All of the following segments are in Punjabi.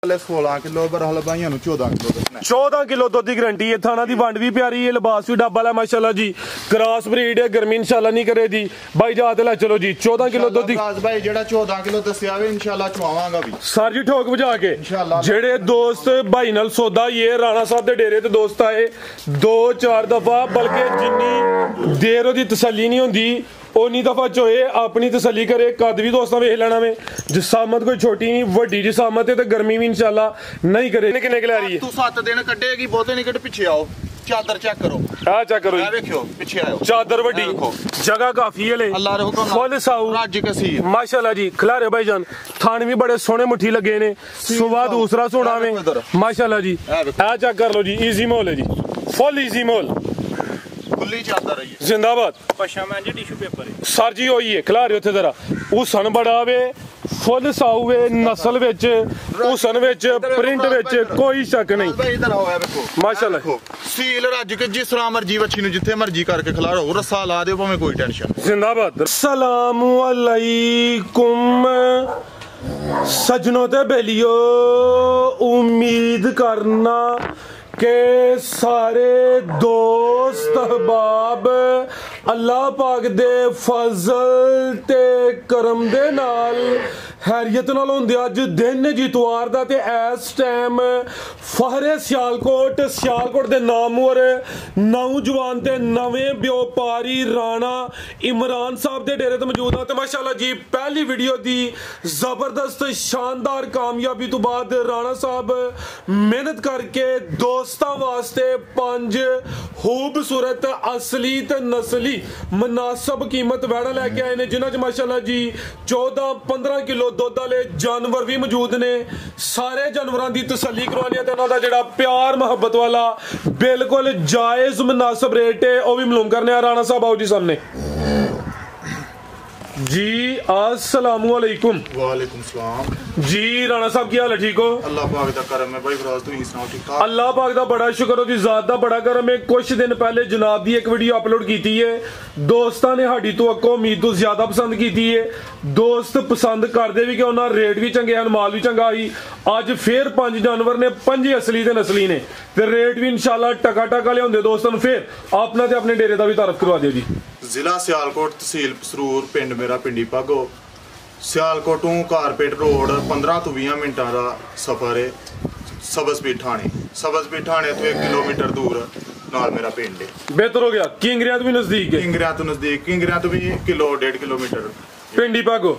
16 किलो बरहल भाइयों 14 किलो दसना 14 किलो दुध की गारंटी है। थाना की वंड भी प्यारी है, लिबास भी डब्बा है माशाल्लाह जी। क्रॉस ब्रीड है, गर्मी इंशाल्लाह नहीं करेगी। भाई जाते ला चलो जी 14 किलो दुध भाई जेड़ा 14 किलो दसिया वे इंशाल्लाह चवावांगा भी सर जी ठोक बजा के। जेड़े दोस्त भाई नाल सौदा ये राणा साहब दे डेरे ते दोस्त आए 2-4 दफा, बल्कि जिन्नी देर ओदी तसल्ली नहीं होंदी उन्नी दफा चोए अपनी तसल्ली करे। कद भी दोस्तों वेख लेना में, जिसामत कोई छोटी नहीं वड्डी जिसामत है ते गर्मी भी इंशाल्लाह नहीं करे। किन्ने के ला रही है तू 7 दिन कटेगी, बहुते निकट पीछे आओ, चादर चेक करो, आ चेक करो, देखियो पीछे आओ, चादर वड्डी, जगह काफी है ले, अल्लाह रे हुक्म फुल साऊ राजी कसीर माशाल्लाह जी। खिलारे भाईजान थान भी बड़े सोने मुट्ठी लगे ने, सुबह दूसरा सोना में माशाल्लाह जी। आ चेक कर लो जी, इजी मोल है जी, फुल इजी मोल, खुली चादर है जिंदाबाद। पशामा जी टिश्यू पेपर है सर जी होई है खिलारे उथे जरा हुसन बड़ा वे, फुल साऊ वे, नस्ल विच हुसन विच प्रिंट विच कोई शक नहीं। भाई इधर आओ है देखो माशाल्लाह सील रज के जिस तरह मर्जी बच्ची नु जिथे मर्जी करके खिलारो, रस्सा ला दे भाਵੇਂ कोई टेंशन जिंदाबाद। अस्सलाम वालेकुम सजनों ते बेलियो, उम्मीद करना के सारे दोस्त अहबाब अल्लाह पाक दे फजल ते करम दे नाल हैरियत नाल होंदे। अज दिन जितवार दा ते इस टाइम फहरे सियालकोट दे नामवर नौजवान ते नवें व्यापारी राणा इमरान साहब दे डेरे ते मौजूद हां। ते माशाल्लाह जी पहली वीडियो दी जबरदस्त शानदार कामयाबी तो बाद राणा साहब मेहनत करके दोस्तां वास्ते 5 खूबसूरत असली ते नस्ली मुनासिब कीमत वैड़ा लैके आए ने, जिन्हां च माशाल्लाह जी 14-15 किलो दुध वाले जानवर भी मौजूद ने। सारे जानवरों की तसल्ली करवानी है ते उन्हां दा जेड़ा प्यार मोहब्बत वाला बिल्कुल जायज मुनासिब रेट है वह भी मालूम करने। राणा साहब आओ जी सामने जी। अस्सलामु अलैकुम। वालेकुम सलाम जी। राणा साहब की हाल है, ठीक हो? अल्लाह पाक दा करम है भाई फराज, तुम सुनाओ ठीक ठाक? अल्लाह पाक दा बड़ा शुक्र, ओदी जात दा बड़ा करम है। कुछ दिन पहले जनाब दी एक वीडियो अपलोड की है, दोस्तां ने साडी तो अक्को उम्मीद तो ज्यादा पसंद की है। दोस्त पसंद करते भी कि उन्हां रेट भी चंगे हैं, माल भी चंगा ही। अज फिर 5 जानवर ने, 5 असली ते नस्ली ने, ते रेट भी इंशाल्लाह टका टका लियाउंदे। दोस्तां नूं फिर अपना ते अपने डेरे दा भी तारफ करवा दिओ जी। जिला सियालकोट, तहसील पसरूर, पिंड मेरा पिंडी भागो। सियालकोट टू कारपेट रोड 15 तो 20 मिनटां दा सफर है। सबजपीर ठाणे तो 1 किलोमीटर दूर नाल मेरा पिंड है। बेहतर हो गया, किंगरियां तो भी नजदीक है, किंगरियां तो भी 1-1.5 किलोमीटर पिंडी भागो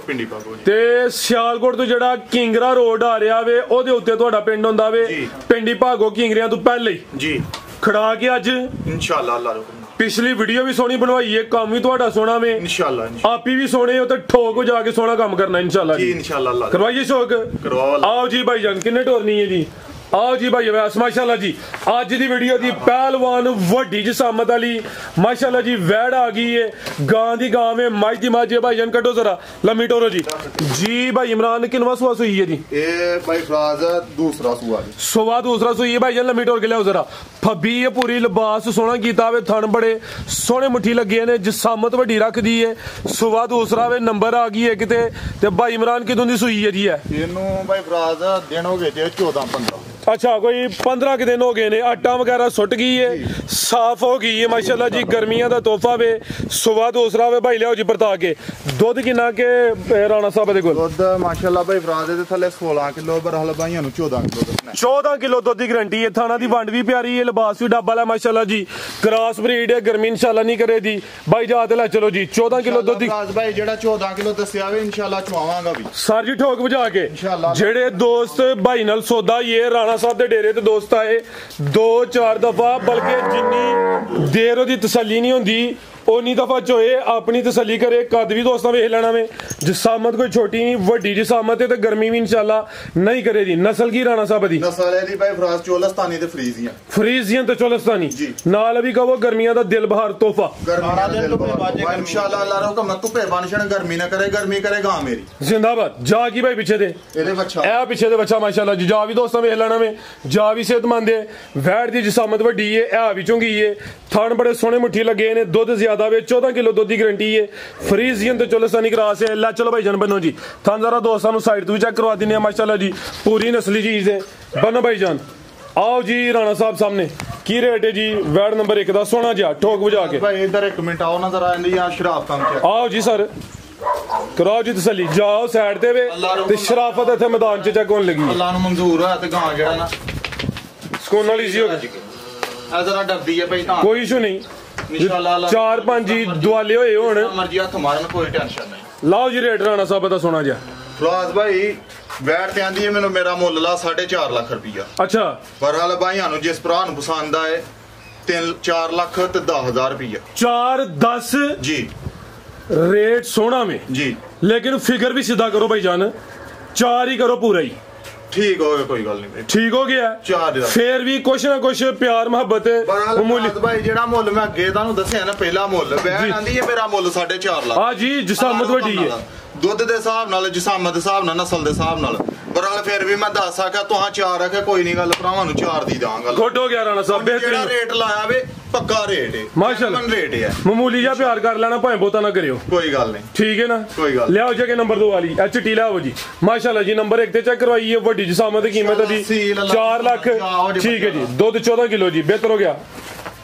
ते सियालकोट तो जेड़ा किंगरा रोड आ रहा वे ओदे उत्ते तुहाडा पिंड हुंदा वे। पिंडी भागो किंगरियां तो पहले ही जी खड़ा के अज इंशाल्लाह अल्लाह पिछली वीडियो भी सोहनी बनवाई है, काम भी तुहाडा सोहना में इंशाल्लाह, आप ही भी सोहने हो ते ठोक जाके सोहना काम करना इंशाल्लाह जी। इंशाल्लाह करवाइए शौक, आओ जी भाईजान किन्ने टोरनी है जी। आओ जी भाई माशाल्लाह जी। आज दी वीडियो दी पहलवान वड्डी जिसामत वाली माशाल्लाह जी वैड़ आ गई है। गां दी गां में मज दी मज है। भाईजान कटो जरा लम्मी टोरो जी। जी भाई इमरान किनवा सुआ सुई है जी? ए भाई फराज दूसरा सुआ जी। सुआ दूसरा सुई है। भाईजान लम्मी टोर के लियाओ जरा। फब्बी है पूरी, लिबास सोहना कीता वे, थन बड़े सोहने मुट्ठी लगे ने, जिसामत वड्डी रख दी है। सुआ दूसरा वे, नंबर आ गई है किते। ते भाई इमरान किदों दी सुई है जी? है इनू भाई फराज दिन हो गए थे 14-15। अच्छा कोई 15 के दिन हो गए ने। आटा वगैरह सुट गई है, साफ हो गई है माशाल्लाह जी। गर्मियां दा तोहफा वे। सुबह दूसरा वे भाई लियाओ जी बरता के। दुध किन्ना के राणा साहब दे कोल? दुध माशाल्लाह भाई फराज दे थले 16 किलो बरहल भाइयों 14 किलो दसना 14 किलो दुध की गारंटी है। थाना दी वंड भी प्यारी है, लिबास भी डब्बा है माशाल्लाह जी। क्रॉस ब्रीड है, गर्मी इंशाल्लाह नहीं करेगी। भाई जाते ला चलो जी 14 किलो दुध भाई जेड़ा 14 किलो दसिया वे इंशाल्लाह चवावांगा भी सर जी ठोक बजा के। जेड़े दोस्त भाई नाल सौदा ये राणा साहब दे डेरे ते दोस्त आए 2-4 दफा, बल्कि जिन्नी देर ओदी तसल्ली नहीं होंदी उन्नी दफा चोए अपनी तसल्ली करे। कद भी दोस्तों वेख लेना में, जिसामत कोई छोटी नहीं वड्डी जिसामत है, तो गर्मी भी इंशाल्लाह नहीं करेगी। नस्ल की राणा साहब दी? नस्ल है भाई फराज चोलस्तानी ते फ्रीजियन ते चोलस्तानी नाल भी कहो गर्मियां दा दिल बहार तोहफा इंशाल्लाह अल्लाह रो कम धुप्पे बनशन गर्मी ना करे, गर्मी करे गां मेरी जिंदाबाद। जा की भाई पीछे दे एदे बच्चा ए पीछे दे बच्चा माशाल्लाह जी। जा भी दोस्तों वेख लेना में, जा भी सेहतमंद है, वैड़ दी जिसामत वड्डी है, ए भी चुंगी है, ਥਣ ਬੜੇ ਸੋਹਣੇ ਮੁੱਠੀ ਲੱਗੇ ਨੇ ਦੁੱਧ ਜ਼ਿਆਦਾ ਵੇ 14 ਕਿਲੋ ਦੁੱਧ ਦੀ ਗਾਰੰਟੀ ਹੈ ਫਰੀਜ਼ੀਅਨ ਤੇ ਚੋਲਸਤਾਨੀ ਕਰਾਸ ਹੈ ਲੈ ਚਲੋ ਭਾਈਜਾਨ ਬਨੋ ਜੀ ਥਣ ਜ਼ਰਾ ਦੋਸਤਾਂ ਨੂੰ ਸਾਈਡ ਤੋਂ ਵੀ ਚੈੱਕ ਕਰਵਾ ਦਿੰਦੇ ਆ ਮਾਸ਼ਾਅੱਲਾ ਜੀ पूरी नस्ली चीज है बनो भाईजान आओ जी राणा साहब सामने की रेट है जी वैड नंबर 1 का सोना जा ठोक बुझा के भाई इधर एक मिनट आओ ना जरा यहाँ शराब काम चेक आओ जी सर कराओ जी तसल्ली जाओ साइड ते वे ते शराफत इत्थे मैदान च चेक होने लगी अल्लाह नु मंजूर है ते गां जेड़ा ना सुकून वाली सी हो गई ए जरा डरदी है भाई ना कोई इशू नहीं इंशाल्लाह 4-5 जी दुआले होए होण मर्जी हाथ मारन कोई टेंशन नहीं लाओ जी रेट राणा साहब दा सोना जा फराज भाई वैट ते आंदी है मैनू मेरा मुੱਲ ला 4.5 ਲੱਖ ਰੁਪਈਆ अच्छा बहरहाल भाईयां नु जिस भरा नु पसंद आए 3-4 ਲੱਖ ਤੇ 10,000 ਰੁਪਈਆ 4-10 जी रेट सोना में जी लेकिन फिगर भी सीधा करो भाईजान 4 ही करो पूरा ही ठीक हो गया कोई गल नहीं ठीक हो गया चार दा। फिर भी कुछ ना कुछ प्यार मोहब्बत मामूली बहरहाल भाई जेड़ा मुੱਲ मैं ਅੱਗੇ ਤੁਹਾਨੂੰ ਦੱਸਿਆ ਨਾ ਪਹਿਲਾ ਮੁੱਲ ਵੈਟ ਆਂਦੀ ਹੈ ਮੇਰਾ ਮੁੱਲ 4.5 ਲੱਖ हाँ जी जिसामत वड्डी है ਦੁੱਧ ਦੇ ਹਿਸਾਬ ਨਾਲ ਜਿਸਾਮਤ ਦੇ ਹਿਸਾਬ ਨਾਲ ਨਸਲ ਦੇ ਹਿਸਾਬ ਨਾਲ ਬਹਰਹਾਲ ਫਿਰ ਵੀ ਮੈਂ ਦੱਸ ਸਕਾ ਤੁਹਾਂ 4 ਰੱਖੇ ਕੋਈ ਨਹੀਂ ਗੱਲ ਭਰਾਵਾਂ ਨੂੰ 4 ਦੀ ਦਾਂਗਾ गुड हो गया राणा साहब ਜਿਹੜਾ बेहतरीन ਰੇਟ ਲਾਇਆ ਵੇ ਪੱਕਾ ਰੇਟ ਹੈ माशाल्लाह ਰੇਟ ਹੈ मामूली जा प्यार कर लेना भाਵੇਂ ਬਹੁਤਾ ਨਾ ਕਰਿਓ ਕੋਈ ਗੱਲ ਨਹੀਂ ठीक है ना कोई गल। ले आओ जगह नंबर 2 वाली एचटी ले आओ जी माशाल्लाह जी नंबर 1 ते चेक करवाई है वड्डी जिसामत की कीमत दी 4 लाख ठीक है जी दूध 14 किलो जी बेहतर हो गया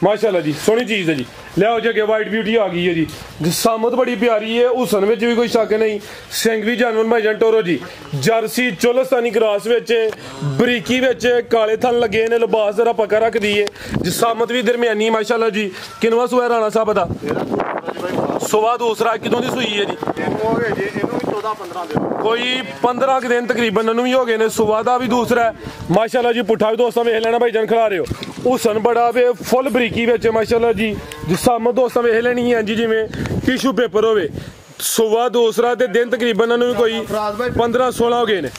माशाल्लाह जी सोहनी चीज है जी ले आओ जगह वाइट ब्यूटी आ गई है जी जिसामत बड़ी प्यारी है हुसन विच भी कोई शक नहीं सिंग भी जानवर भाईजान टोरो जी जर्सी चोलस्तानी क्रॉस विच बरीकी विच काले थन लगे ने लिबास जरा पक्का रख दी है जिसामत भी दरमियानी माशाल्लाह जी किनवा सुआ राणा साहब दा सुबह दूसरा कितों दी सुई है जी ਹੋ ਗਏ ਜੀ ਇਹਨੂੰ ਵੀ 14-15 ਦੇ कोई 15 के दिन तकरीबन भी हो गए ने सुबह का भी दूसरा है माशाल्लाह जी पुट्ठा भी दोस्तों वेख लेना भाईजान खिला रहे हो हुसन बड़ा वे फुल बरीकी विच माशाल्लाह जी जिसामत दोस्तों वेख लेनी है जी जिवें टिशू पेपर होवे सुबह दूसरा ते दिन तकरीबन भी कोई 15-16 हो गए ने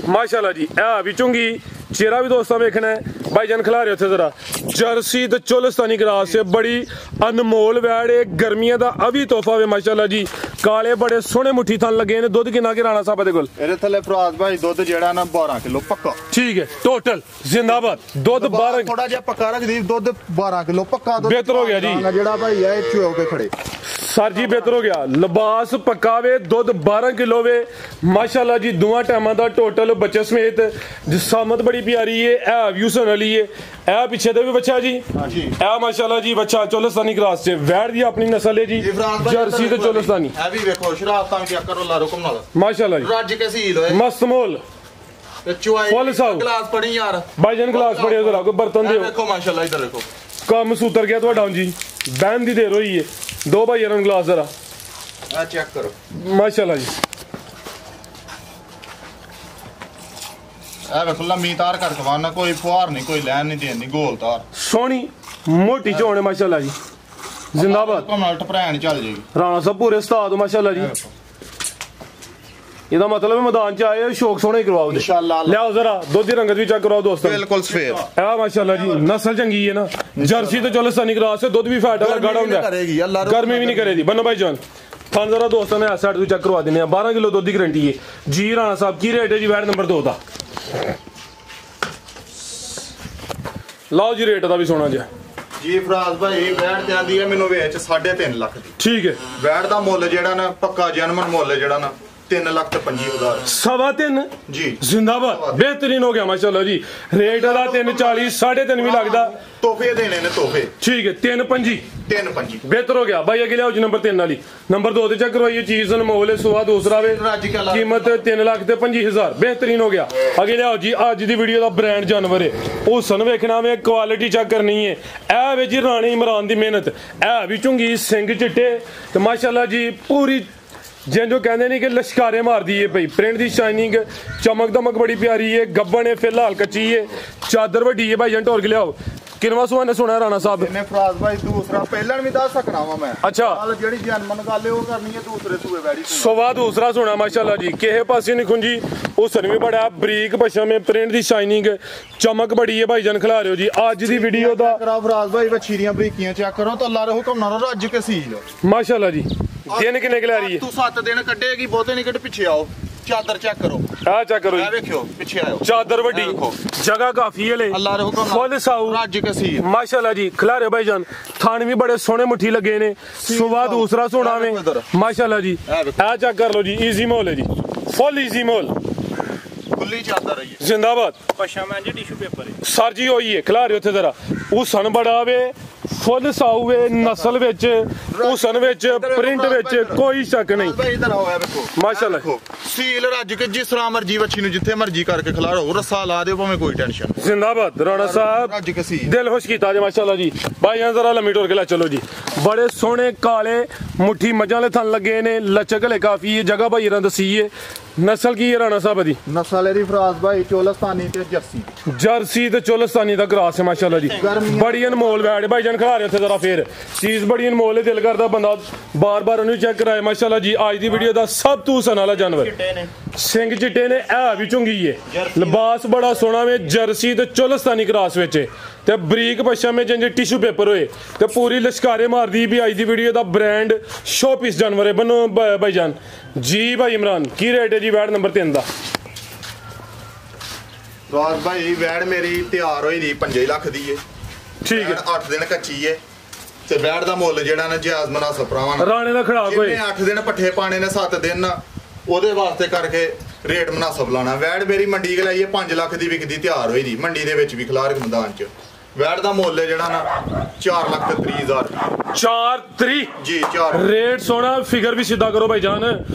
माशाल्लाह जी है भी चुंगी चेहरा भी दोस्तों वेखना है भाईजान खिला रहे हो जरा जर्सी ते चोलस्तानी क्रॉस से बड़ी अनमोल वैड़ गर्मियां दा अभी तोहफा वे माशाल्लाह जी काले बड़े सोहने मुट्ठी थन लगे ने दुध किन्ना के राणा साहब दे कोल ਇਹਦੇ ਥੱਲੇ ਫਰਾਜ਼ ਭਾਈ ਦੁੱਧ ਜਿਹੜਾ ਨਾ 12 ਕਿਲੋ ਪੱਕਾ ठीक है टोटल जिंदाबाद दुध 12 ਥੋੜਾ ਜਿਹਾ ਪੱਕਾ ਰੱਖਦੀ ਦੁੱਧ 12 ਕਿਲੋ ਪੱਕਾ ਦੁੱਧ ਬਿਹਤਰ ਹੋ ਗਿਆ ਜੀ। ਜਿਹੜਾ ਭਾਈ ਹੈ ਇੱਥੇ ਹੋ ਕੇ ਖੜੇ सर जी बेहतर हो गया लिबास पक्का वे दुध 12 किलो वे माशाल्लाह जी दुआ टाइम का टोटल बच्चे समेत जिसामत बड़ी प्यारी है भी हुसन वाली है ए पीछे दे भी बच्चा जी ए माशाल्लाह जी बच्चा चोलस्तानी क्रॉस से वैड़ दी अपनी नस्ल है जी जर्सी ते चोलस्तानी ਇਹ ਵੀ ਵੇਖੋ ਸ਼ਰਾਫਤਾਂ ਚੈੱਕ ਕਰੋ ਲਾ ਹੁਕਮ ਨਾਲ माशाल्लाह जी ਰੱਜ ਕੇ ਸੀਲ ਹੋਏ मस्त मोल ਤੇ ਚੁਆਈ ਫੁੱਲ ਸਾਊ। ਗਲਾਸ ਪੜੀ ਯਾਰ भाईजान गिलास पड़े जरा कोई बर्तन ਇਹ दे ਵੇਖੋ ਮਾਸ਼ਾਅੱਲਾ ਇਧਰ ਵੇਖੋ काम सूतर गया ਤੁਹਾਡਾ जी बहन दी देर होई है दो भाईजान ਨੂੰ गिलास जरा ਇਹ ਚੈੱਕ ਕਰੋ माशाल्लाह जी ਇਹ ਵੇਖੋ ਲੰਮੀ ਤਾਰ ਕੜਕਵਾਨਾ ਕੋਈ ਫੁਹਾਰ ਨਹੀਂ ਕੋਈ ਲੈਣ ਨਹੀਂ ਦੇਣ ਨਹੀਂ ਗੋਲ ਤਾਰ सोहनी मोटी चोण है माशाल्लाह जी जिंदाबाद ਹੁਕਮ ਨਾਲ ਟਪਰੈਣ ਚੱਲ ਜੇਗੀ राणा साहब पूरे उस्ताद माशाल्लाह जी ਇਹਦਾ ਮਤਲਬ ਹੈ ਮੈਦਾਨ ਚ ਆਏ ਸ਼ੌਕ ਸੋਹਣੇ ਕਰਵਾਓ ਦੇ इंशाल्लाह ਲਿਆਓ ਜ਼ਰਾ ਦੁੱਧ ਦੀ ਰੰਗਤ ਵੀ ਚੈੱਕ ਕਰਾਓ ਦੋਸਤੋ ਬਿਲਕੁਲ ਸਫੇਦ ਇਹ ਮਾਸ਼ਾਅੱਲਾ ਜੀ ਨਸਲ ਚੰਗੀ ਹੈ ਨਾ ਜਰਸੀ ਤੇ ਚੋਲਸਤਾਨੀ ਕਰਾਸ ਹੈ ਦੁੱਧ ਵੀ ਫੈਟ ਵਾਲਾ ਗਾੜਾ ਹੁੰਦਾ ਕਰੇਗੀ ਅੱਲਾ ਗਰਮੀ ਵੀ ਨਹੀਂ ਕਰੇਗੀ ਬੰਨੋ ਭਾਈ ਜਾਨ ਥਾਂ ਜ਼ਰਾ ਦੋਸਤਾਂ ਨੇ ਐਸਾ ਵੀ ਚੈੱਕ ਕਰਵਾ ਦਿੰਦੇ ਆ 12 ਕਿਲੋ ਦੁੱਧ ਦੀ ਗਾਰੰਟੀ ਹੈ ਜੀ ਰਾਣਾ ਸਾਹਿਬ ਕੀ ਰੇਟ ਹੈ ਜੀ ਵੈਟ ਨੰਬਰ 2 ਦਾ ਲਾਓ ਜੀ ਰੇਟ ਦਾ ਵੀ ਸੋਣਾ ਜੀ ਜੀ ਫਰਾਜ਼ ਭਾਈ ਵੈਟ ਤੇ ਆਂਦੀ ਹੈ ਮੈਨੂੰ ਵੇਚ 3.5 ਲੱਖ ਦੀ ਠੀਕ ਹੈ ਵੈਟ ਦਾ ਮੁੱਲ ਜਿਹੜਾ ਨਾ ਪੱਕਾ ਜਨਮਨ ਮੁੱਲ ਜਿਹੜਾ ਨਾ 3,25,000 3.5 ਜੀ जिंदाबाद बेहतरीन हो गया माशाल्लाह जी रेट ਦਾ 340 3.5 ਵੀ ਲੱਗਦਾ ਤੋਹਫੇ ਦੇਣੇ ਨੇ ਤੋਹਫੇ ठीक है 3.5 3.25 बेहतर हो गया भाई अगे लियाओ जी नंबर 3 वाली नंबर 2 ਤੇ ਚੈੱਕ ਕਰਵਾਈਏ ਚੀਜ਼ ਅਨਮੋਲ ਹੈ ਸੁਆ ਦੂਸਰਾ ਵੇ ਰੱਜ ਕੇ ਲਾ कीमत 3,25,000 बेहतरीन हो गया अगे लियाओ जी ਅੱਜ ਦੀ ਵੀਡੀਓ ਦਾ ਬ੍ਰਾਂਡ ਜਾਨਵਰ ਹੈ ਉਹ ਸਨ ਵੇਖਣਾ ਵੇ ਕੁਆਲਿਟੀ ਚੈੱਕ ਕਰਨੀ ਹੈ ਇਹ ਵੇ ਜੀ ਰਾਣੀ ਇਮਰਾਨ ਦੀ ਮਿਹਨਤ ਇਹ ਵੀ ਚੁੰਗੀ ਸਿੰਘ ਚਿੱਟੇ ਤੇ ਮਾਸ਼ਾਅੱਲਾ ਜੀ ਪੂਰੀ ਜਿੰਜੋ ਕਹਿੰਦੇ ਨਹੀਂ ਕਿ ਲਸ਼ਕਾਰੇ ਮਾਰਦੀ ਏ ਭਈ ਪ੍ਰਿੰਟ ਦੀ ਸ਼ਾਈਨਿੰਗ ਚਮਕ ਦਮਕ ਬੜੀ ਪਿਆਰੀ ਏ ਗੱਬਣ ਏ ਫਿਲਹਾਲ ਕੱਚੀ ਏ ਚਾਦਰ ਵੱਡੀ ਏ ਭਾਈ ਜਨ ਢੋਲ ਕੇ ਲਿਆਓ ਕਿਨਵਾ ਸੁਆ ਨੇ ਸੁਣਿਆ ਰਾਣਾ ਸਾਹਿਬ ਇਹਨੇ ਫਰਾਜ਼ ਭਾਈ ਦੂਸਰਾ ਪਹਿਲਾਂ ਵੀ ਦੱਸ ਸਕਣਾ ਵਾ ਮੈਂ ਅੱਛਾ ਨਾਲ ਜਿਹੜੀ ਜਨਮਨ ਗੱਲ ਏ ਉਹ ਕਰਨੀ ਹੈ ਦੂਸਰੇ ਸੂਏ ਵੈੜੀ ਤੋਂ ਸਵਾ ਦੂਸਰਾ ਸੁਣਾ ਮਾਸ਼ਾਅੱਲਾ ਜੀ ਕਿਸੇ ਪਾਸੇ ਨਹੀਂ ਖੁੰਜੀ ਉਹ ਸਨਵੀ ਬੜਾ ਬਰੀਕ ਪਸ਼ਮ ਏ ਪ੍ਰਿੰਟ ਦੀ ਸ਼ਾਈਨਿੰਗ ਚਮਕ ਬੜੀ ਏ ਭਾਈ ਜਨ ਖਿਲਾ ਰਹੇ ਹੋ ਜੀ ਅੱਜ ਦੀ ਵੀਡੀਓ ਦਾ ਕਰਾ ਫਰਾਜ਼ ਭਾਈ ਵੱਛੀ ਦੀਆਂ ਬਰੀਕੀਆਂ ਚੈੱਕ ਕਰੋ ਤਾਂ ਅੱਲਾ ਦੇ ਹੁਕਮ ਨਾਲ ਰੱਜ ਕੇ ਸੀਲ ਮਾਸ਼ਾਅੱਲਾ ਜੀ ਦਿਨ ਕਿੰਨੇ ਕਿ ਲੈ ਰਹੀ ਹੈ ਤੂੰ 7 ਦਿਨ ਕੱਢੇਗੀ ਬਹੁਤੇ ਨਹੀਂ ਕੱਢ ਪਿੱਛੇ ਆਓ ਚਾਦਰ ਚੈੱਕ ਕਰੋ ਆ ਚੈੱਕ ਕਰੋ ਇਹ ਵੇਖਿਓ ਪਿੱਛੇ ਆਇਓ ਚਾਦਰ ਵੱਡੀ ਜਗ੍ਹਾ ਕਾਫੀ ਹੈ ਲੈ ਅੱਲਾ ਦੇ ਹੁਕਮ ਫੁੱਲ ਸਾਊ ਰੱਜ ਕੇ ਸੀ माशाल्लाह जी खिलारे भाईजान थान भी बड़े सोने मुट्ठी लगे ने सुबह दूसरा सोना में माशाल्लाह जी आ चेक कर लो जी इजी मोल है जी फुल इजी मोल खुली चादर है ये जिंदाबाद ਪਸ਼ਾਮਾਂ ਜੀ ਟਿਸ਼ੂ ਪੇਪਰ ਹੈ सर जी होई है खिलारे उत्थे जरा हुसन बड़ा वे फुल साऊ वे नस्ल विच हुसन विच प्रिंट विच कोई शक नहीं भाई इधर आओ देखो माशाल्लाह सील ਰੱਜ ਕੇ ਜਿਸ ਤਰ੍ਹਾਂ ਮਰਜੀ ਵੱਛੀ ਨੂੰ ਜਿੱਥੇ ਮਰਜੀ ਕਰਕੇ ਖਿਲਾਰੋ ਰੱਸਾ ਲਾ ਦਿਓ ਭਾਵੇਂ ਕੋਈ ਟੈਨਸ਼ਨ जिंदाबाद राणा साहब ਰੱਜ ਕੇ ਸੀ दिल खुश कीता जे माशाल्लाह जी भाई यहाँ जरा लम्मी टोर के ला चलो जी बड़े सोने काले मुट्ठी मजा वाले थन लगे ने लचक ले काफी है जगह भाई दसी है नस्ल की है राणा साहब दी ਨਸਲ ਇਹਦੀ ਫਰਾਜ਼ ਭਾਈ ਚੋਲਸਤਾਨੀ ਤੇ ਜਰਸੀ जर्सी ते चोलस्तानी दा क्रॉस है माशाल्लाह जी बड़ी अनमोल बैठ भाई जान खड़ा रहे थे जरा फिर चीज बड़ी अनमोल है दिल करदा बंदा बार बार उन्हें चेक कराए माशाल्लाह जी आज दी वीडियो दा सब तू सन वाला जानवर सिंग चिट्टे ने ऐ भी चुंगी है लिबास बड़ा सोना में जर्सी ते चोलस्तानी क्रॉस विच ते बरीक पशा में जिंजे टिश्यू पेपर होए ते पूरी लश्कारे मार दी भी आज दी वीडियो दा ब्रांड शो पीस जानवर है बनो भाईजान जी भाई इमरान की रेट है जी वैड नंबर 3 दा ਰਾਜ ਭਾਈ ਵੈੜ ਮੇਰੀ ਤਿਆਰ ਹੋਈ ਦੀ 5 ਲੱਖ ਦੀ ਏ ठीक है 8 ਦਿਨ ਕੱਚੀ ਏ ਤੇ ਵੈੜ ਦਾ ਮੁੱਲ ਜਿਹੜਾ ਨਾ ਜਾਇਜ਼ ਮੁਨਾਸਬ ਭਰਾਵਾਂ ਰਾਣੇ ਦਾ ਖੜਾ ਕੋਈ 8 ਦਿਨ ਪੱਠੇ ਪਾਣੇ ਨੇ 7 ਦਿਨ ਉਹਦੇ ਵਾਸਤੇ ਕਰਕੇ ਰੇਟ ਮੁਨਾਸਬ ਲਾਣਾ ਵੈੜ ਮੇਰੀ ਮੰਡੀ ਕੇ ਲਾਈਏ 5 ਲੱਖ ਦੀ ਵਿਕਦੀ ਤਿਆਰ ਹੋਈ ਦੀ ਮੰਡੀ ਦੇ ਵਿੱਚ ਵੀ ਖਲਾਰ ਮੈਦਾਨ 'ਚ ਵੈੜ ਦਾ ਮੁੱਲ ਹੈ ਜਿਹੜਾ ਨਾ 4,30,000 4-3 ਜੀ 4 रेट सोना फिगर भी सीधा करो भाईजान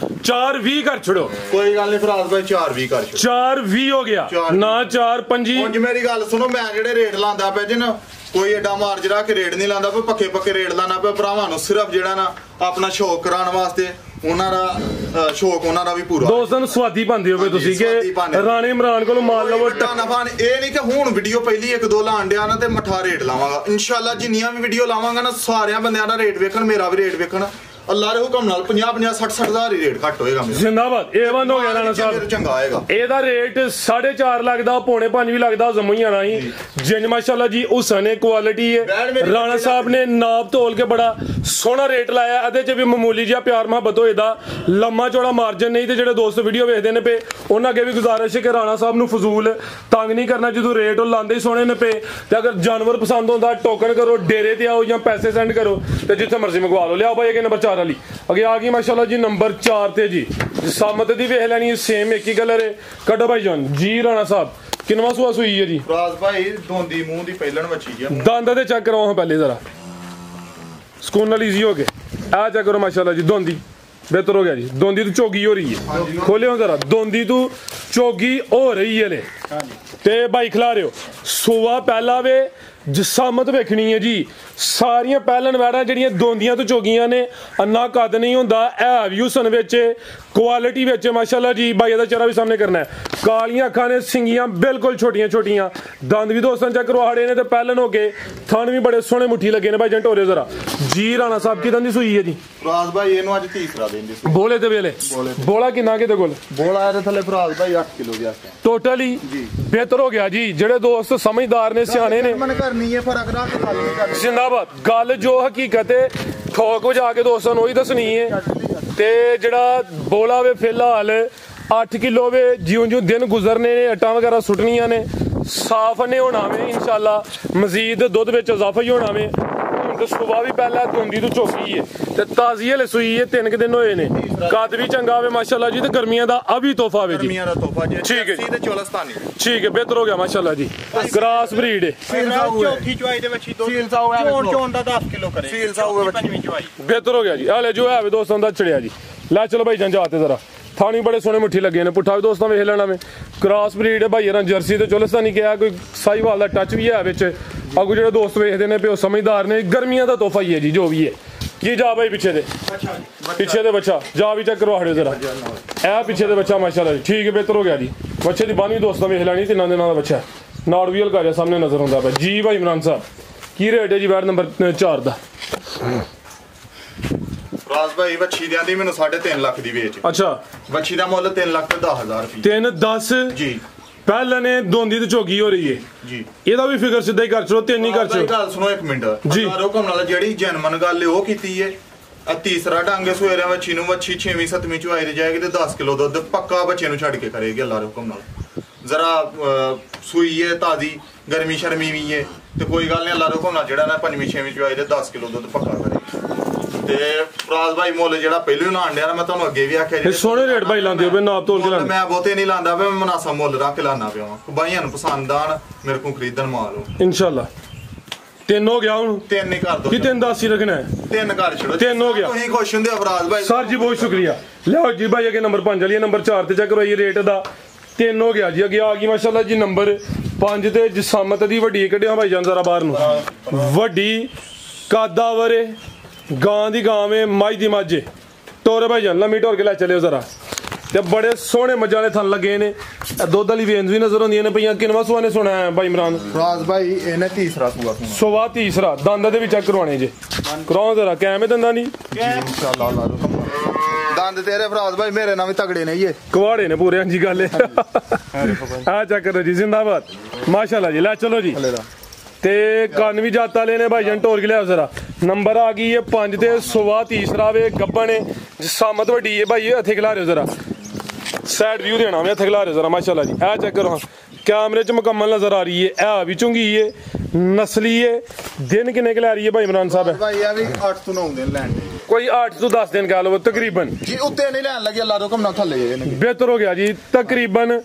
4-20 कर छोड़ो ਕੋਈ ਗੱਲ ਨਹੀਂ ਫਰਾਜ਼ ਭਾਈ 4 ਕਰ ਛੋ 4-20 हो गया ना 4-5 ਹੁਣ ਮੇਰੀ ਗੱਲ ਸੁਣੋ ਮੈਂ ਜਿਹੜੇ ਰੇਟ ਲਾਂਦਾ ਪਿਆ ਜੀ ਨਾ ਕੋਈ ਐਡਾ ਮਾਰਜ ਰੱਖ ਕੇ ਰੇਟ ਨਹੀਂ ਲਾਂਦਾ ਪਏ ਪੱਕੇ ਰੇਟ ਲਾਣਾ ਪਿਆ ਭਰਾਵਾਂ ਨੂੰ ਸਿਰਫ ਜਿਹੜਾ ਨਾ ਆਪਣਾ ਸ਼ੌਕ ਕਰਾਉਣ ਵਾਸਤੇ ਉਹਨਾਂ ਦਾ ਸ਼ੌਕ ਉਹਨਾਂ ਦਾ ਵੀ ਪੂਰਾ ਦੋਸਤਾਂ ਨੂੰ ਸਵਾਦੀ ਪਾਉਂਦੇ ਹੋਵੇ ਤੁਸੀਂ ਕਿ ਰਾਣੇ ਇਮਰਾਨ ਕੋਲੋਂ ਮਾਲ ਲਵੋ ਨਫਾ ਇਹ ਨਹੀਂ ਕਿ ਹੁਣ ਵੀਡੀਓ ਪਹਿਲੀ 1-2 ਲਾਣ ਡਿਆ ਨਾ ਤੇ ਮੱਠਾ ਰੇਟ ਲਾਵਾਂਗਾ ਇਨਸ਼ਾਅੱਲਾ ਜਿੰਨੀਆਂ ਵੀ ਵੀਡੀਓ ਲਾਵਾਂਗਾ ਨਾ ਸਾਰਿਆਂ ਬੰਦਿਆਂ ਦਾ ਰੇਟ ਵੇਖਣ ਮੇਰਾ ਵੀ ਰੇਟ ਵੇਖਣ ਅੱਲਾ ਦੇ ਹੁਕਮ ਨਾਲ 50-50 60-60 ਹਜ਼ਾਰ ਹੀ ਰੇਟ ਘੱਟ ਹੋਏਗਾ ਮੇਰਾ ਜਿੰਦਾਬਾਦ A1 ਹੋ ਗਿਆ ਰਾਣਾ ਸਾਹਿਬ ਚੰਗਾ ਆਏਗਾ ਇਹਦਾ ਰੇਟ 4.5 ਲੱਗਦਾ 4.5 ਵੀ ਲੱਗਦਾ ਜੰਮੂ ਹੀ ਆਣਾ ਹੀ ਜਿੰਨ ਮਾਸ਼ਾਅੱਲਾ ਜੀ ਹੁਸਨ ਕੁਆਲਿਟੀ ਹੈ ਰਾਣਾ ਸਾਹਿਬ ਨੇ ਨਾਪ ਤੋਲ ਕੇ ਬੜਾ ਸੋਹਣਾ ਰੇਟ ਲਾਇਆ ਇਹਦੇ 'ਚ ਵੀ ਮਾਮੂਲੀ ਜਿਹਾ ਪਿਆਰ ਮੁਹੱਬਤ ਹੋਏਦਾ ਲੰਮਾ ਚੌੜਾ ਮਾਰਜਨ ਨਹੀਂ ਤੇ ਜਿਹੜੇ ਦੋਸਤ ਵੀਡੀਓ ਵੇਖਦੇ ਨੇ ਪਏ ਉਹਨਾਂ ਅੱਗੇ ਵੀ ਗੁਜ਼ਾਰਿਸ਼ ਹੈ ਕਿ ਰਾਣਾ ਸਾਹਿਬ ਨੂੰ ਫਜ਼ੂਲ ਤੰਗ ਨਹੀਂ ਕਰਨਾ ਜਦੋਂ ਰੇਟ ਉਹ ਲਾਉਂਦੇ ਹੀ ਸੋਹਣੇ ਨੇ ਪਏ ਤੇ ਅਗਰ ਜਾਨਵਰ ਪਸੰਦ ਹੁੰਦਾ ਟੋਕਨ ਕਰੋ ਡੇਰੇ ਤੇ ਆਓ ਜਾਂ ਪੈਸੇ ਸੈਂਡ ਕਰੋ ਤੇ ਜਿੱਥੇ ਮਰਜ਼ੀ ਮੰਗਵਾ ਲਓ ਲਿਆਓ ਭਾਈ ਇਹ ਨੰਬਰ 4 ਵਾਲੀ अगे आ गई माशाल्लाह जी नंबर 4 ते जी सामत दी वेख लेनी सेम एक ही कलर है कटो भाई जान जी राणा साहब किनवा सुआ सुई है जी राज भाई दोंदी मुंह दी पहलन बची है दंद दे चेक करो पहले जरा सुकून नाल इजी हो गए आ चेक करो माशाल्लाह जी दोंदी बेहतर हो गया जी दोंदी तो चोगी हो रही है खोले जरा दोंदी तो चोगी हो रही है ले ते भाई खिला रहे हो सुआ पहला वे जसामत वेखनी है जी सारियां पहलन वैड़ा ਜਿਹੜੀਆਂ ਦੋਂਦੀਆਂ ਤੋਂ ਚੋਗੀਆਂ ਨੇ ਅੰਨਾ ਕੱਦ ਨਹੀਂ ਹੁੰਦਾ ਇਹ ਵੀ ਹੁਸਨ ਵਿੱਚ ਕੁਆਲਿਟੀ ਵਿੱਚ ਮਾਸ਼ਾਅੱਲਾ ਜੀ ਭਾਈ ਦਾ ਚਿਹਰਾ ਵੀ ਸਾਹਮਣੇ ਕਰਨਾ ਹੈ ਕਾਲੀਆਂ ਅੱਖਾਂ ਨੇ ਸਿੰਗੀਆਂ ਬਿਲਕੁਲ ਛੋਟੀਆਂ ਦੰਦ ਵੀ ਦੋਸਤਾਂ ਚੈੱਕ ਕਰਵਾੜੇ ਨੇ ਤੇ ਪਹਿਲਨ ਹੋ ਕੇ ਥਣ ਵੀ ਬੜੇ ਸੋਹਣੇ ਮੁੱਠੀ ਲੱਗੇ ਨੇ ਭਾਈ ਜੰਟ ਹੋਰੇ ਜ਼ਰਾ ਜੀ ਰਾਣਾ ਸਾਹਿਬ ਕਿਦਾਂ ਦੀ ਸੂਈ ਹੈ ਜੀ ਫਰਾਜ਼ ਭਾਈ ਇਹਨੂੰ ਅੱਜ ਤੀਸਰਾ ਦਿਨ ਦੀ ਬੋਲੇ ਤੇ ਵੇਲੇ ਬੋਲਾ ਕਿੰਨਾ ਕਿਤੇ ਕੋਲ ਬੋਲਾ ਇਹਦੇ ਥੱਲੇ ਫਰਾਜ਼ ਭਾਈ 8 ਕਿਲੋ ਦੀ ਆਸਤੇ ਟੋਟਲੀ ਬਿਹਤਰ ਹੋ ਗਿਆ ਜੀ ਜਿਹੜੇ ਦੋਸਤ ਸਮਝਦਾਰ ਨੇ ਸਿਆਣੇ ਨੇ ਮਨ ਕਰਨੀ ਹੈ ਫਰਕ ਰੱਖ ਕੇ ਖਾਲੀ ਨਹੀਂ ਕਰਨੀ जिंदाबाद गल जो हकीकत है ठोक वजा के दोस्तों ਨੂੰ ਹੀ ਦੱਸਣੀ ਹੈ ਤੇ ਜਿਹੜਾ ਬੋਲਾ ਵੇ ਫਿਲਹਾਲ 8 ਕਿਲੋ ਵੇ ਜਿਉਂ ਦਿਨ ਗੁਜ਼ਰਨੇ ਨੇ ਅਟਾਂ ਵਗੈਰਾ ਸੁੱਟਣੀਆਂ ਨੇ ਸਾਫ਼ ਨੇ ਹੋਣਾ ਵੇ ਇਨਸ਼ਾਅੱਲਾ ਮਜ਼ੀਦ ਦੁੱਧ ਵਿੱਚ ਇਜ਼ਾਫਾ ਹੀ ਹੋਣਾ ਵੇ ਤੇ ਸੁਬਾ ਵੀ ਪਹਿਲਾਂ ਧੁੰਦੀ ਤੋਂ ਝੋਕੀ ਹੈ ਤੇ ਤਾਜ਼ੀ ਹਲੇ ਸੂਈ ਹੈ 3 ਦਿਨ ਹੋਏ ਨੇ ਕੱਦ ਵੀ ਚੰਗਾ ਵੇ ਮਾਸ਼ਾਅੱਲਾ ਜੀ ਤੇ ਗਰਮੀਆਂ ਦਾ ਅਭੀ ਤੋਹਫਾ ਵੇ ਜੀ ਗਰਮੀਆਂ ਦਾ ਤੋਹਫਾ ਜੀ ਠੀਕ ਹੈ ਜੀ ਤੇ ਚੋਲਸਤਾਨੀ ਠੀਕ ਹੈ ਬਿਹਤਰ ਹੋ ਗਿਆ ਮਾਸ਼ਾਅੱਲਾ ਜੀ ਕ੍ਰਾਸ ਬਰੀਡ ਹੈ ਚੌਥੀ ਚੁਆਈ ਦੇ ਵਿੱਚ ਹੀ ਦੋ ਸੀਲ ਸਾਊ ਹੈ ਚੋਣ ਦਾ 10 ਕਿਲੋ ਕਰੇ ਸੀਲ ਸਾਊ ਹੈ ਪੰਜਵੀਂ ਚੁਆਈ ਬਿਹਤਰ ਹੋ ਗਿਆ ਜੀ ਹਾਲੇ ਜੋ ਹੈ ਵੇ ਦੋਸਤਾਂ ਦਾ ਚੜਿਆ ਜੀ ਲੈ ਚਲੋ ਭਾਈ ਜਾਨ ਜਾਤੇ ਜ਼ਰਾ ਥਾਣੀ ਬੜੇ ਸੋਹਣੇ ਮੁੱਠੀ ਲੱਗੇ ਨੇ ਪੁੱਠਾ ਵੀ ਦੋਸਤਾਂ ਵੇਖ ਲੈਣਾ ਵੇ ਕ੍ਰਾਸ ਬਰੀਡ ਹੈ ਭਾਈ ਰਾਂ ਜਰਸੀ ਤੇ ਚੋਲਸਤਾਨੀ ਕਿਹਾ ਕੋਈ ਸਾਈਵਾਲ ਦਾ ਟੱਚ ਵੀ ਹੈ ਵਿੱਚ ਅੱਗੂ ਜਿਹੜੇ ਦੋਸਤ ਵੇਖਦੇ ਨੇ ਪਿਓ ਸਮਝਦਾਰ ਨੇ ਗਰਮੀਆਂ ਦਾ ਤੋਹਫਾ ਹੀ ਹੈ ਜੀ ਜੋ ਵੀ ਹੈ ਜੀ ਜਾ ਭਾਈ ਪਿੱਛੇ ਦੇ ਬੱਚਾ ਜਾ ਵੀ ਚੈੱਕ ਕਰਵਾ ਹੜਿਓ ਜ਼ਰਾ ਇਹ ਪਿੱਛੇ ਦੇ ਬੱਚਾ ਮਾਸ਼ਾਅੱਲਾ ਜੀ ਠੀਕ ਹੈ ਬਿਹਤਰ ਹੋ ਗਿਆ ਜੀ ਬੱਚੇ ਦੀ ਬਾਨਵੀਂ ਦੋਸਤਾਂ ਵੇਖ ਲੈਣੀ ਤਿੰਨਾਂ ਦਿਨਾਂ ਦਾ ਬੱਚਾ ਨਾੜ ਵੀ ਹਲਕਾ ਜਿਹਾ ਸਾਹਮਣੇ ਨਜ਼ਰ ਆਉਂਦਾ ਪਿਆ ਜੀ ਭਾਈ ਇਮਰਾਨ ਸਾਹਿਬ ਕੀ ਰੇਟ ਹੈ ਜੀ ਵੈਟ ਨੰਬਰ 4 ਦਾ ਰਾਜ ਭਾਈ ਵੱਛੀ ਦੀ ਆਂਦੀ ਮੈਨੂੰ 3.5 ਲੱਖ ਦੀ ਵੇਚ ਅੱਛਾ ਵੱਛੀ ਦਾ ਮੁੱਲ 3,10,000 ਰੁਪਏ 3-10 ਜੀ ਪਹਿਲਾਂ ਨੇ ਦੋਂਦੀ ਤੇ ਝੋਗੀ ਹੋ ਰਹੀ ਹੈ ਜੀ ਇਹਦਾ ਵੀ ਫਿਗਰ ਸਿੱਧਾ ਹੀ ਕਰ ਚਲੋ 3 ਹੀ ਕਰ ਚਲੋ ਗੱਲ ਸੁਣੋ 1 ਮਿੰਟ ਜੀ ਹੁਕਮ ਨਾਲ ਜਿਹੜੀ ਜਨਮਨ ਗੱਲ ਉਹ ਕੀਤੀ ਏ ਤੀਸਰਾ ਡੰਗ ਸਵੇਰੇ ਵੱਛੀ ਨੂੰ ਵੱਛੀ 6ਵੀਂ 7ਵੀਂ ਚੁਆਈ ਤੇ ਜਾਏਗੀ ਤੇ 10 ਕਿਲੋ ਦੁੱਧ ਪੱਕਾ ਬੱਚੇ ਨੂੰ ਛੱਡ ਕੇ ਕਰੇਗੀ ਅੱਲਾ ਦੇ ਹੁਕਮ ਨਾਲ। ਜ਼ਰਾ ਸੂਈ ਹੈ ਤਾਜ਼ੀ ਗਰਮੀ ਸ਼ਰਮੀ ਵੀ ਹੈ ਤੇ ਕੋਈ ਗੱਲ ਨਹੀਂ ਅੱਲਾ ਦੇ ਹੁਕਮ ਨਾਲ ਜਿਹੜਾ ਨਾ 5ਵੀਂ 6ਵੀਂ ਚੁਆਈ ਤੇ 10 ਕਿਲੋ ਦੁੱਧ ਪੱਕਾ ਕਰੇਗੀ। ਤੇ ਫਰਾਜ਼ ਭਾਈ ਮੁੱਲ ਜਿਹੜਾ ਪਹਿਲੋਂ ਲਾਣ ਡਿਆ ਮੈਂ ਤੁਹਾਨੂੰ ਅੱਗੇ ਵੀ ਆਖਿਆ ਇਹ ਸੋਹਣੇ ਰੇਟ ਭਾਈ ਲਾਉਂਦੇ ਹੋ ਨਾਪ ਤੋਲ ਕੇ ਲਾਉਂਦੇ। ਮੈਂ ਬਹੁਤੇ ਨਹੀਂ ਲਾਂਦਾ ਮੈਂ ਮੁਨਾਸਬ ਮੁੱਲ ਰੱਖ ਕੇ ਲਾਣਾ ਪਿਆ ਬਾਈਆਂ ਨੂੰ ਪਸੰਦ ਆਣ ਮੇਰੇ ਕੋਲ ਖਰੀਦਣ ਮਾਲ ਇਨਸ਼ਾਅੱਲਾ। 3 ਹੋ ਗਿਆ ਹੁਣ 3 ਹੀ ਕਰ ਦੋ ਕਿ 3 10 ਹੀ ਰੱਖਣਾ ਹੈ 3 ਕਰ ਛੱਡੋ 3 ਹੋ ਗਿਆ ਤੁਸੀਂ ਖੁਸ਼ ਹੁੰਦੇ ਫਰਾਜ਼ ਭਾਈ ਸਰ ਜੀ ਬਹੁਤ ਸ਼ੁਕਰੀਆ। ਲਿਆਓ ਜੀ ਭਾਈ ਅੱਗੇ ਨੰਬਰ 5 ਵਾਲੀ ਨੰਬਰ 4 ਤੇ ਚੈੱਕ ਕਰਵਾਈਏ ਰੇਟ ਦਾ 3 ਹੋ ਗਿਆ ਜੀ। ਅੱਗੇ ਆ ਗਈ ਮਾਸ਼ਾਅੱਲਾ ਜੀ ਨੰਬਰ 5 ਤੇ ਜਸਾਮਤ ਦੀ ਵੱਡੀ ਕੱਢਿਆ ਭਾਈ ਜਾਨ ਜ਼ਰਾ ਬਾਹਰ ਨੂੰ ਵੱਡੀ ਕਾਦਾਵਰ ਗਾਂ ਦੀ ਗਾਂ ਵੇ ਮੱਝ ਦੀ ਮੱਝ ਟੋਰੇ ਭਾਈ ਜਾਨ ਲੰਮੀ ਟੋਰ ਕੇ ਲੈ ਚਲਿਓ ਜ਼ਰਾ ਤੇ ਬੜੇ ਸੋਹਣੇ ਮੱਝਾਂ ਦੇ ਥਣ ਲੱਗੇ ਨੇ। ਦੁੱਧ ਵਾਲੀ ਵੇਨਸ ਵੀ ਨਜ਼ਰ ਆਉਂਦੀਆਂ ਨੇ ਪਈਆਂ। ਕਿੰਨਵਾਂ ਸੂਆ ਨੇ ਸੁਣਾ ਹੈ ਭਾਈ ਇਮਰਾਨ ਫਰਾਜ਼ ਭਾਈ ਇਹਨੇ ਤੀਸਰਾ ਸੂਆ ਸਵਾ ਤੀਸਰਾ ਦੰਦ ਦੇ ਵੀ ਚੈੱਕ ਕਰਵਾਉਣੇ ਜੇ ਕਰਾਓ ਜ਼ਰਾ ਕੈਮੇ ਦੰਦਾਂ ਨਹੀਂ ਇਨਸ਼ਾਅੱਲਾ ਅੱਲਾ ਦੇ ਹੁਕਮ ਨਾਲ ਦੰਦ ਤੇਰੇ ਫਰਾਜ਼ ਭਾਈ ਮੇਰੇ ਨਾਲ ਵੀ ਤਗੜੇ ਨੇ ਇਹ ਕੁਵਾੜੇ ਨੇ ਪੂਰੇ ਹਾਂਜੀ ਗੱਲ ਹੈ ਆ ਚੈੱਕ ਕਰੋ ਜੀ ਜ਼ਿੰਦਾਬਾਦ ਮਾਸ਼ਾਅੱਲਾ ਜੀ ਲੈ ਚਲੋ ਜੀ। ਤੇ ਕੰਨ ਵੀ ਜਾਤਾ ਲੈਨੇ ਭਾਈ ਜਨ ਟੋਰ ਕੇ ਲਿਆਓ ਜ਼ਰਾ ਨੰਬਰ ਆ ਗਈ ਹੈ 5 ਤੇ ਸਵਾ ਤੀਸਰਾ ਵੇ ਗੱਬਣ ਸਾਮਤ ਵੱਡੀ ਹੈ ਭਾਈ ਇੱਥੇ ਖਿਲਾ ਰਿਓ ਜ਼ਰਾ ਸਾਈਡ व्यू देना मैं थगला रहे जरा माशाल्लाह जी। ए चेक करो कैमरे च मुकम्मल नजर आ रही है। ए भी चुंगी है नस्ली है। दिन किन्ने के ला रही है भाई इमरान साहब भाई ये भी 8 ਤੋਂ 9 ਦਿਨ ਲੈਣ कोई 8 ਤੋਂ 10 दिन कह लो तकरीबन जी ਉੱਤੇ ਨਹੀਂ ਲੈਣ ਲੱਗੇ ਅੱਲਾ ਦੇ ਹੁਕਮ ਨਾਲ ਥੱਲੇ बेहतर हो गया जी तकरीबन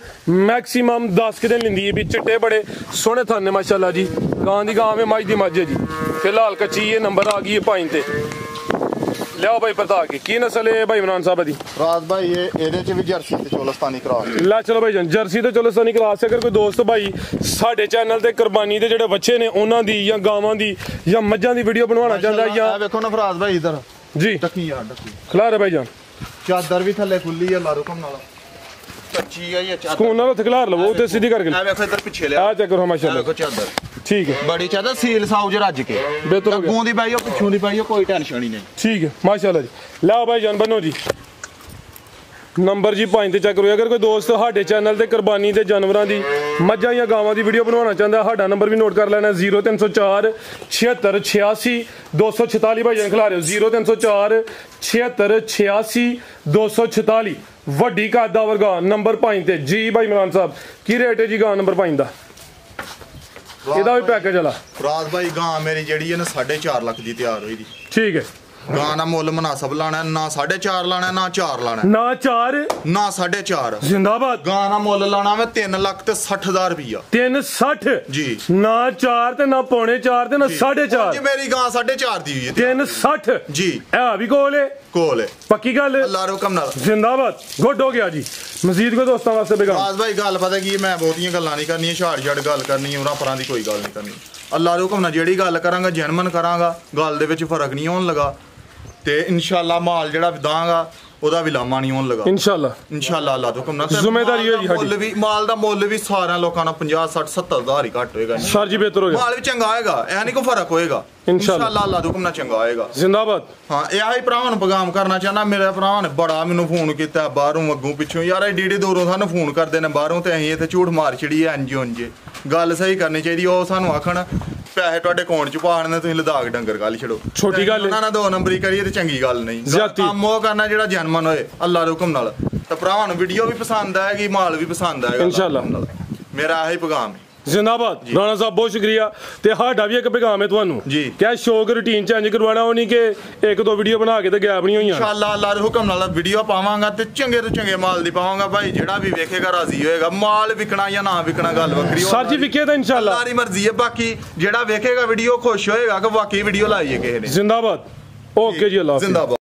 मैक्सिमम 10 के दिन लेंदी है भी चिट्टे बड़े सोहने थाने माशाल्लाह जी। गां दी गां में मझ दी मझ है जी। फिलहाल कच्ची ये नंबर आ गई है 5 ਤੇ ਲਿਆਓ ਭਾਈ ਪਤਾ ਕੀ ਨਸਲ ਹੈ ਭਾਈ ਇਮਰਾਨ ਸਾਹਿਬ ਦੀ ਰਾਜ ਭਾਈ ਇਹਦੇ ਚ ਵੀ ਜਰਸੀ ਤੇ ਚੋਲਸਤਾਨੀ ਕਰਾਸ ਲੈ ਚਲੋ ਭਾਈ ਜਾਨ ਜਰਸੀ ਤੇ ਚੋਲਸਤਾਨੀ ਕਰਾਸ ਅਗਰ ਕੋਈ ਦੋਸਤ ਭਾਈ ਸਾਡੇ ਚੈਨਲ ਤੇ ਕੁਰਬਾਨੀ ਦੇ ਜਿਹੜੇ ਬੱਚੇ ਨੇ ਉਹਨਾਂ ਦੀ ਜਾਂ ਗਾਵਾਂ ਦੀ ਜਾਂ ਮੱਝਾਂ ਦੀ ਵੀਡੀਓ ਬਣਵਾਉਣਾ ਚਾਹੁੰਦਾ ਜਾਂ ਵੇਖੋ ਨਾ ਫਰਾਜ਼ ਭਾਈ ਇਧਰ ਜੀ ਟੱਕੀ ਯਾਰ ਟੱਕੀ ਖਿਲਾ ਰਿਹਾ ਭਾਈ ਜਾਨ ਚਾਦਰ ਵੀ ਥੱਲੇ ਖੁੱਲੀ ਆ ਅੱਲਾ ਹੁਕਮ ਨਾਲ ਕੱਚੀ ਆ ਇਹ ਚਾਦਰ ਸਕੂਨ ਨਾਲ ਉੱਥੇ ਖਿਲਾਰ ਲਵੋ ਉੱਤੇ ਸਿੱਧੀ ਕਰਕੇ ਆ ਵੇਖੋ ਇਧਰ ਪਿੱਛੇ ਲਿਆ ਆ ਚੈੱਕ ਕਰੋ ਮਾਸ਼ਾਅੱਲਾ ਵੇਖੋ ਚਾਦਰ ਠੀਕ ਹੈ ਬੜੀ ਚਾਦਰ ਸੀਲ ਸਾਊਜ ਰੱਜ ਕੇ ਬਿਹਤਰ ਹੋ ਗਿਆ ਅੱਗੋਂ ਦੀ ਪਾਈਓ ਪਿੱਛੋਂ ਦੀ ਪਾਈਓ ਕੋਈ ਟੈਨਸ਼ਨ ਹੀ ਨਹੀਂ ਠੀਕ ਹੈ ਮਾਸ਼ਾਅੱਲਾ ਜੀ। ਲਿਆਓ ਭਾਈ ਜਾਨ ਬਨੋ ਜੀ ਨੰਬਰ ਜੀ 5 ਤੇ ਚੈੱਕ ਕਰੋ ਅਗਰ ਕੋਈ ਦੋਸਤ ਸਾਡੇ ਚੈਨਲ ਤੇ ਕੁਰਬਾਨੀ ਦੇ ਜਾਨਵਰਾਂ ਦੀ ਮੱਝਾਂ ਜਾਂ ਗਾਵਾਂ ਦੀ ਵੀਡੀਓ ਬਣਵਾਉਣਾ ਚਾਹੁੰਦਾ ਸਾਡਾ ਨੰਬਰ ਵੀ ਨੋਟ ਕਰ ਲੈਣਾ 0304 76 86 246 ਭਾਈ ਜਾਨ ਖਿਲਾ ਰਹੇ ਹੋ 0304 76 86 246 ਵੱਡੀ ਕਾਦਾਵਰ ਗਾਂ ਨੰਬਰ 5 ਤੇ ਜੀ ਭਾਈ ਇਮਰਾਨ ਸਾਹਿਬ ਕੀ ਰੇਟ ਹੈ ਜੀ ਗਾਂ ਨੰਬਰ 5 ਦਾ ਇਹਦਾ ਵੀ ਪੈਕੇਜ ਵਾਲਾ ਫਰਾਜ਼ ਭਾਈ ਗਾਂ ਮੇਰੀ ਜਿਹੜੀ ਹੈ ਨਾ 4.5 ਲੱਖ ਦੀ ਤਿਆਰ ਹੋਈ ਦੀ ਠੀਕ ਹੈ ਗਾਂ ਦਾ ਮੁੱਲ ਮੁਨਾਸਬ ਲਾਣਾ ਨਾ 4.5 ਲਾਣਾ ਨਾ 4 ਲਾਣਾ ਨਾ 4 ਨਾ 4.5 ਜ਼ਿੰਦਾਬਾਦ ਗਾਂ ਦਾ ਮੁੱਲ ਲਾਣਾ ਮੈਂ 3 ਲੱਖ ਤੇ 60,000 ਰੁਪਇਆ 360 ਜੀ ਨਾ 4 ਤੇ ਨਾ ਪੌਣੇ 4 ਤੇ ਨਾ 4.5 ਜੀ ਮੇਰੀ ਗਾਂ 4.5 ਦੀ ਹੋਈ ਹੈ 360 ਜੀ ਇਹ ਵੀ ਕੋਲ ਹੈ ਕੋਲ ਹੈ ਪੱਕੀ ਗੱਲ ਅੱਲਾ ਦੇ ਹੁਕਮ ਨਾਲ ਜ਼ਿੰਦਾਬਾਦ ਗੁੱਡ ਹੋ ਗਿਆ ਜੀ। ਮਜ਼ੀਦ ਕੋਈ ਦੋਸਤਾਂ ਵਾਸਤੇ ਬੇਗਾਮ ਫਰਾਜ਼ ਭਾਈ ਗੱਲ ਪਤਾ ਕੀ ਮੈਂ ਬਹੁਤੀਆਂ ਗੱਲਾਂ ਨਹੀਂ ਕਰਨੀਆਂ ਛਾੜ ਗੱਲ ਕਰਨੀ ਉਹਨਾਂ ਪਰਾਂ ਦੀ ਕੋਈ ਗੱਲ ਨਹੀਂ ਕਰਨੀ ਅੱਲਾ ਦੇ ਹੁਕਮ ਨਾਲ ਜਿਹੜੀ ਗੱਲ ਕਰਾਂਗਾ ਜਨਮਨ ਕਰਾਂਗਾ ਗੱਲ ਦੇ ਵਿੱਚ ਫਰਕ ਨਹੀਂ ਹੋਣ ਲਗਾ ਤੇ ਇਨਸ਼ਾਅੱਲਾ ਮਾਲ ਜਿਹੜਾ ਵਿਦਾਂਗਾ ਉਹਦਾ ਵੀ ਲਾਮਾ ਨਹੀਂ ਹੋਣ ਲਗਾ ਇਨਸ਼ਾਅੱਲਾ ਅੱਲਾ ਦੇ ਹੁਕਮ ਨਾਲ ਜ਼ਿੰਮੇਵਾਰੀ ਹੈ ਜੀ ਸਾਡੀ ਵੀ ਮਾਲ ਦਾ ਮੁੱਲ ਵੀ ਸਾਰਿਆਂ ਲੋਕਾਂ ਨਾਲ 50 60 70 ਹਜ਼ਾਰ ਹੀ ਘੱਟ ਹੋਏਗਾ ਸਰ ਜੀ ਬਿਹਤਰ ਹੋ ਗਿਆ ਮਾਲ ਵੀ ਚੰਗਾ ਆਏਗਾ ਇਹ ਨਹੀਂ ਕੋਈ ਫਰਕ ਹੋਏਗਾ ਇਨਸ਼ਾਅੱਲਾ ਅੱਲਾ ਦੇ ਹੁਕਮ ਨਾਲ ਚੰਗਾ ਆਏਗਾ ਜ਼ਿੰਦਾਬਾਦ। ਹਾਂ ਇਹ ਆਹੀ ਭਰਾਵਾਂ ਨੂੰ ਪੈਗਾਮ ਕਰਨਾ ਚਾਹਨਾ ਮੇਰੇ ਭਰਾਵਾਂ ਨੇ ਬੜਾ ਮੈਨੂੰ ਫੋਨ ਕੀਤਾ ਬਾਹਰੋਂ ਅੱਗੋਂ ਪਿੱਛੋਂ ਯਾਰ ਏਡੀ ਦੂਰੋਂ ਸਾਨੂੰ ਫੋਨ ਕਰਦੇ ਨੇ ਬਾਹਰੋਂ ਤੇ ਅਸੀਂ ਇੱਥੇ ਝੂਠ ਮਾਰ ਛੜੀ ਐ ਇੰਜ ਗੱਲ ਸਹੀ ਕਰਨੀ ਚਾਹੀਦੀ ਉਹ ਸਾਨੂੰ ਆਖਣ ਪੈਸੇ ਤੁਹਾਡੇ ਅਕਾਊਂਟ ਚ ਪਾਣ ਨੇ ਤੁਸੀਂ ਲਦਾਖ ਡੰਗਰ ਗੱਲ ਛੜੋ ਛੋਟੀ ਗੱਲ ਉਹਨਾਂ ਨਾਲ 2 ਨੰਬਰੀ ਕਰੀਏ ਤੇ ਚੰਗੀ ਗੱਲ ਨਹੀਂ ਕੰਮ ਉਹ ਕਰਨਾ ਜਿਹੜਾ ਜਨਮਨ ਹੋਏ ਅੱਲਾ ਦੇ ਹੁਕਮ ਨਾਲ ਤੇ ਭਰਾਵਾਂ ਨੂੰ ਵੀਡੀਓ ਵੀ ਪਸੰਦ ਆਏਗੀ ਮਾਲ ਵੀ ਪਸੰਦ ਆਏਗਾ ਇਨਸ਼ਾਅੱਲਾ ਮੇਰਾ ਆਹੀ ਪੈਗਾਮ ਹੈ ਜ਼ਿੰਦਾਬਾਦ। ਰਾਣਾ ਸਾਹਿਬ ਬਹੁਤ ਸ਼ੁਕਰੀਆ ਤੇ ਸਾਡਾ ਵੀ ਇੱਕ ਪੈਗਾਮ ਹੈ ਤੁਹਾਨੂੰ ਕਿ ਸ਼ੌਕ ਰੂਟੀਨ ਚੇਂਜ ਕਰਵਾਉਣਾ ਉਹ ਨਹੀਂ ਕਿ 1-2 ਵੀਡੀਓ ਬਣਾ ਕੇ ਤੇ ਗੈਪ ਨਹੀਂ ਹੋਈਆਂ ਇਨਸ਼ਾਅੱਲਾ ਅੱਲਾ ਦੇ ਹੁਕਮ ਨਾਲ ਵੀਡੀਓ ਪਾਵਾਂਗਾ ਤੇ ਚੰਗੇ ਤੋਂ ਚੰਗੇ ਮਾਲ ਦੀ ਪਾਵਾਂਗਾ ਭਾਈ ਜਿਹੜਾ ਵੀ ਵੇਖੇਗਾ ਰਾਜ਼ੀ ਹੋਏਗਾ ਮਾਲ ਵਿਕਣਾ ਜਾਂ ਨਾ ਵਿਕਣਾ ਗੱਲ ਵੱਖਰੀ ਸਰ ਜੀ ਵਿਕੇ ਤਾਂ ਇਨਸ਼ਾਅੱਲਾ ਅੱਲਾ ਦੀ ਮਰਜ਼ੀ ਹੈ ਬਾਕੀ ਜਿਹੜਾ ਵੇਖੇਗਾ ਵੀਡੀਓ ਖੁਸ਼ ਹੋਏਗਾ ਕਿ ਵਾਕਈ ਵੀਡੀਓ ਲਾਈਏ ਕਿਸੇ ਨੇ ਜ਼ਿੰਦਾਬਾਦ। ਓਕੇ ਜੀ ਅੱਲਾ ਹਾਫਿਜ਼।